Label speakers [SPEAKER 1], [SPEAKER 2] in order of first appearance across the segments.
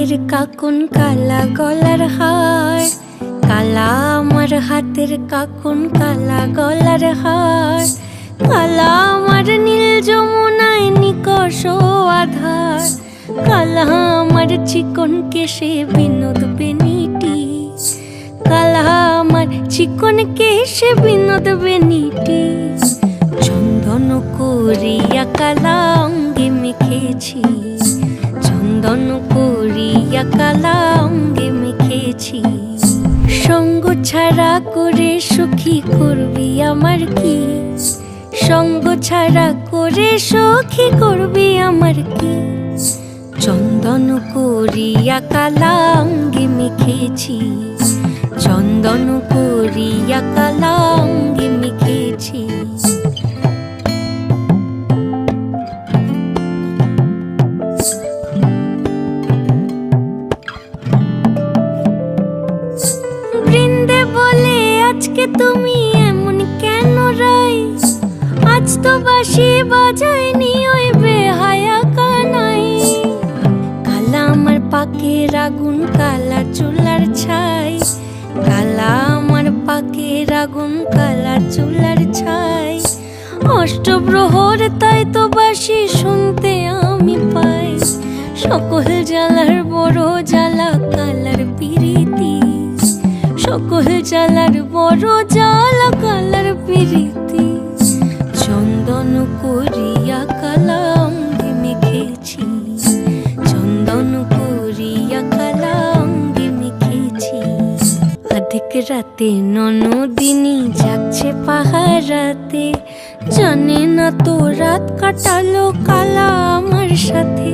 [SPEAKER 1] হাতের কাকুন কালা গলার হার, কালা আমার হাতের কাকুন কালা গলার হার, কালা আমার নীল যমুনায় নিকষ আধার, কালা আমার চিকন কেশে বিনোদ বেনিটি, কালা আমার চিকন কেশে বিনোদ বেনিটি। চন্দন করিয়া কালা অঙ্গে মেখেছি, চন্দন করিয়া কালা অঙ্গে মেখেছি। সঙ্গ ছাড়া করে সখী করবি আমার কি, সঙ্গ ছাড়া করে সখী করবি আমার কি। চন্দন করিয়া কালা অঙ্গে মেখেছি, চন্দন করিয়া কালা অঙ্গে মেখেছি। বৃন্দে বলে আজকে তুমি এমন কেন রাই, আজ তো বাঁশি বাজায়নি ওই বেহায়া কানাই। কালা আমার পাকের আগুন কালা চুলার ছাই, কালা আমার পাকের আগুন কালা চুলার ছাই। অষ্টপ্রহর তাই তো বাঁশি শুনতে আমি পাই, সকল জ্বালার বড় জ্বালা কালার পিরিতি, সকল জ্বালার বড় জ্বালা কালার পিরিতি। চন্দন করিয়া কালা অঙ্গে মেখেছি, চন্দন করিয়া কালা অঙ্গে মেখেছি। অধিক রাতে ননদিনী যাচ্ছে পাহারাতে, জানে না তো রাত কাটালো কালা আমার সাথে।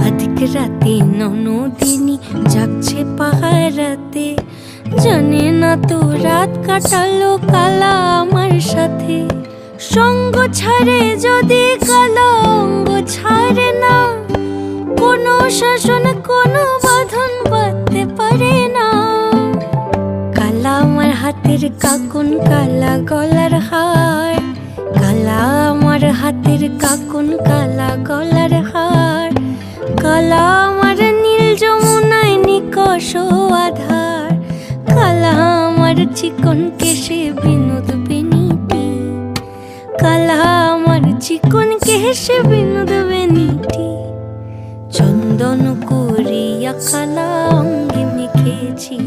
[SPEAKER 1] অধিক রাতে ননদিনী যাচ্ছে পাহারাতে, জানে না তো রাত কাটালো কালা আমার সাথে। সঙ্গ ছাড়ে যদি কালা অঙ্গ ছাড়ে না, কোনো শাসন কোনো বাঁধন বাঁধতে পারে না। কালা আমার হাতের কাকুন কালা গলার হার, কালা আমার হাতের কাকুন কালা গলার হার, কালা আমার নীল যমুনায় নিকষ আধার, কালা আমার চিকন কেশে বিনোদ বেনিটি, কালা আমার চিকন কেশে বিনোদ বেনিটি। চন্দন করিয়া কালা অঙ্গে মেখেছি।